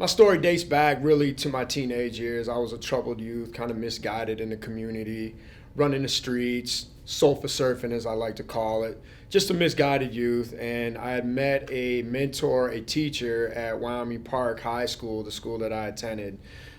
My story dates back really to my teenage years. I was a troubled youth, kind of misguided in the community, running the streets, sofa surfing as I like to call it. Just a misguided youth. And I had met a mentor, a teacher at Wyoming Park High School, the school that I attended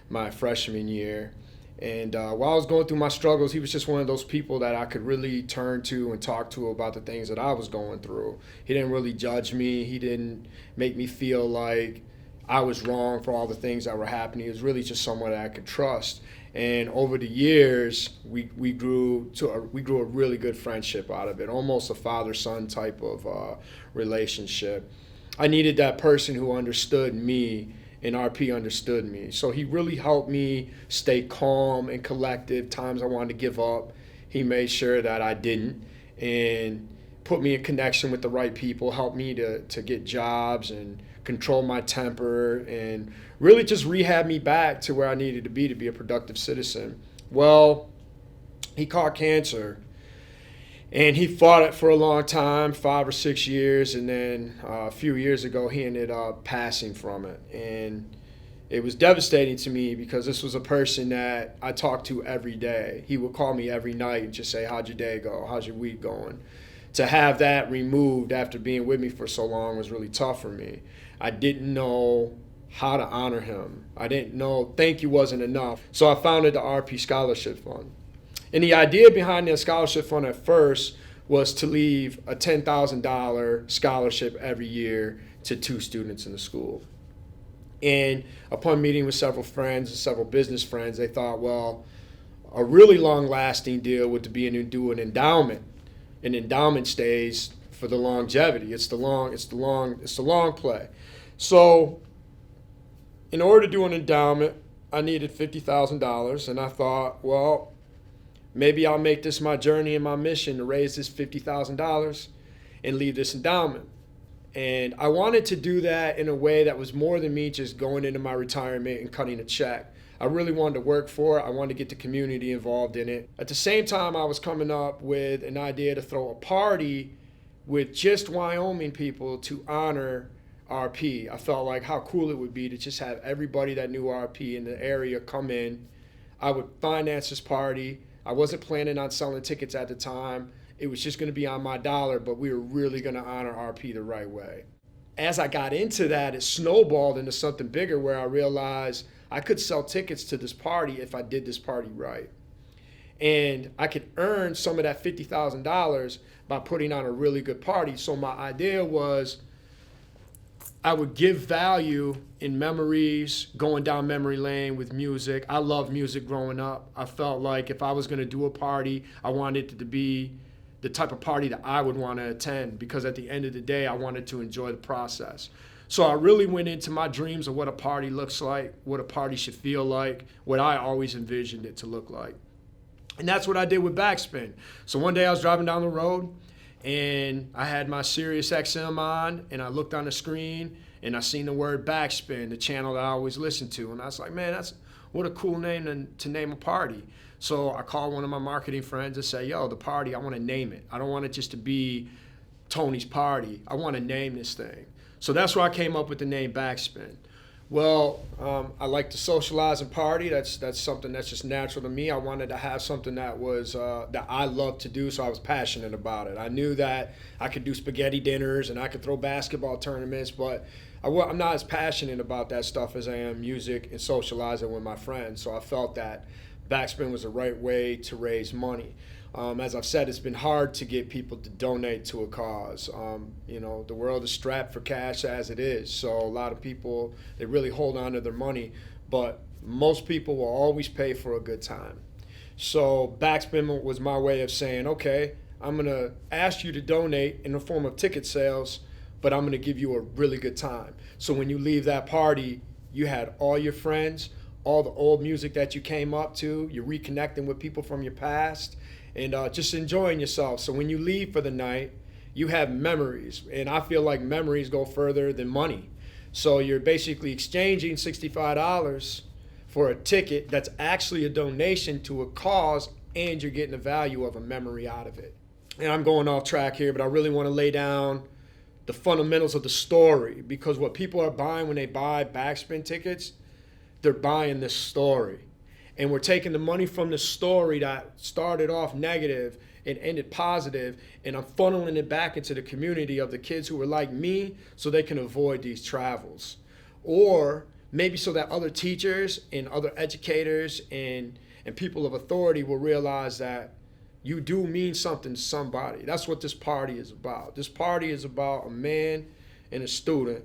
my freshman year. And while I was going through my struggles, he was just one of those people that I could really turn to and talk to about the things that I was going through. He didn't really judge me. He didn't make me feel like I was wrong for all the things that were happening. It was really just someone that I could trust. And over the years, we grew a really good friendship out of it, almost a father-son type of relationship. I needed that person who understood me, and RP understood me. So he really helped me stay calm and collected. Times I wanted to give up, he made sure that I didn't, and put me in connection with the right people, helped me to get jobs and control my temper, and really just rehab me back to where I needed to be a productive citizen. Well, he caught cancer, and he fought it for a long time, 5 or 6 years, and then a few years ago he ended up passing from it. And it was devastating to me because this was a person that I talked to every day. He would call me every night and just say, "How'd your day go? How's your week going?" To have that removed after being with me for so long was really tough for me. I didn't know how to honor him. I didn't know thank you wasn't enough. So I founded the RP Scholarship Fund. And the idea behind that scholarship fund at first was to leave a $10,000 scholarship every year to 2 students in the school. And upon meeting with several friends and several business friends, they thought, well, a really long-lasting deal would be to do an endowment. An endowment stays for the longevity. It's the long play. So, in order to do an endowment, I needed $50,000, and I thought, well, maybe I'll make this my journey and my mission to raise this $50,000 and leave this endowment. And I wanted to do that in a way that was more than me just going into my retirement and cutting a check. I really wanted to work for it. I wanted to get the community involved in it. At the same time, I was coming up with an idea to throw a party with just Wyoming people to honor RP. I felt like how cool it would be to just have everybody that knew RP in the area come in. I would finance this party. I wasn't planning on selling tickets at the time. It was just going to be on my dollar, but we were really going to honor RP the right way. As I got into that, it snowballed into something bigger where I realized I could sell tickets to this party if I did this party right. And I could earn some of that $50,000 by putting on a really good party. So my idea was I would give value in memories, going down memory lane with music. I loved music growing up. I felt like if I was going to do a party, I wanted it to be the type of party that I would want to attend, because at the end of the day, I wanted to enjoy the process. So I really went into my dreams of what a party looks like, what a party should feel like, what I always envisioned it to look like. And that's what I did with Backspin. So one day I was driving down the road, and I had my Sirius XM on, and I looked on the screen, and I seen the word Backspin, the channel that I always listen to. And I was like, man, what a cool name to name a party. So I called one of my marketing friends and said, yo, the party, I want to name it. I don't want it just to be Tony's party. I want to name this thing. So that's where I came up with the name Backspin. Well, I like to socialize and party. That's something that's just natural to me. I wanted to have something that was that I loved to do, so I was passionate about it. I knew that I could do spaghetti dinners and I could throw basketball tournaments, but I'm not as passionate about that stuff as I am music and socializing with my friends. So I felt that Backspin was the right way to raise money. As I've said, it's been hard to get people to donate to a cause. The world is strapped for cash as it is. So a lot of people, they really hold on to their money, but most people will always pay for a good time. So Backspin was my way of saying, okay, I'm gonna ask you to donate in the form of ticket sales, but I'm gonna give you a really good time. So when you leave that party, you had all your friends, all the old music that you came up to, you're reconnecting with people from your past, and just enjoying yourself. So when you leave for the night, you have memories. And I feel like memories go further than money. So you're basically exchanging $65 for a ticket that's actually a donation to a cause, and you're getting the value of a memory out of it. And I'm going off track here, but I really want to lay down the fundamentals of the story, because what people are buying when they buy Backspin tickets, they're buying this story. And we're taking the money from the story that started off negative and ended positive, and I'm funneling it back into the community of the kids who are like me so they can avoid these travels. Or maybe so that other teachers and other educators and people of authority will realize that you do mean something to somebody. That's what this party is about. This party is about a man and a student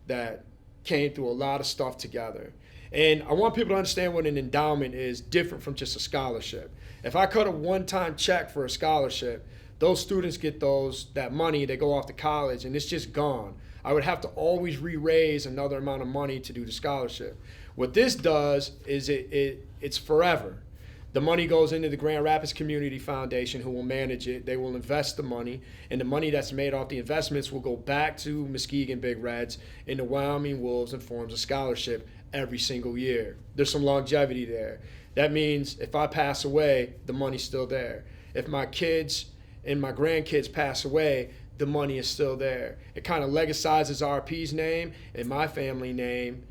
that came through a lot of stuff together. And I want people to understand what an endowment is different from just a scholarship. If I cut a one-time check for a scholarship, those students get that money, they go off to college, and it's just gone. I would have to always re-raise another amount of money to do the scholarship. What this does is it's forever. The money goes into the Grand Rapids Community Foundation, who will manage it. They will invest the money, and the money that's made off the investments will go back to Muskegon Big Reds and the Wyoming Wolves in forms of scholarship every single year. There's some longevity there. That means if I pass away, the money's still there. If my kids and my grandkids pass away, the money is still there. It kind of legalizes RP's name and my family name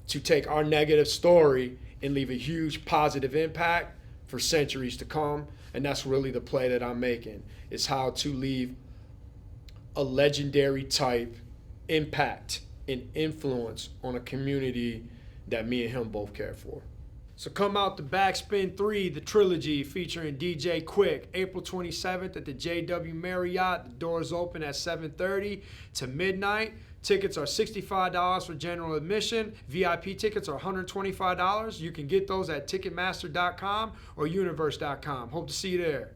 to take our negative story and leave a huge positive impact for centuries to come. And that's really the play that I'm making. It's how to leave a legendary type impact and influence on a community that me and him both care for. So come out to Backspin 3, the trilogy featuring DJ Quick, April 27th at the JW Marriott. The doors open at 7:30 to midnight. Tickets are $65 for general admission. VIP tickets are $125. You can get those at Ticketmaster.com or Universe.com. Hope to see you there.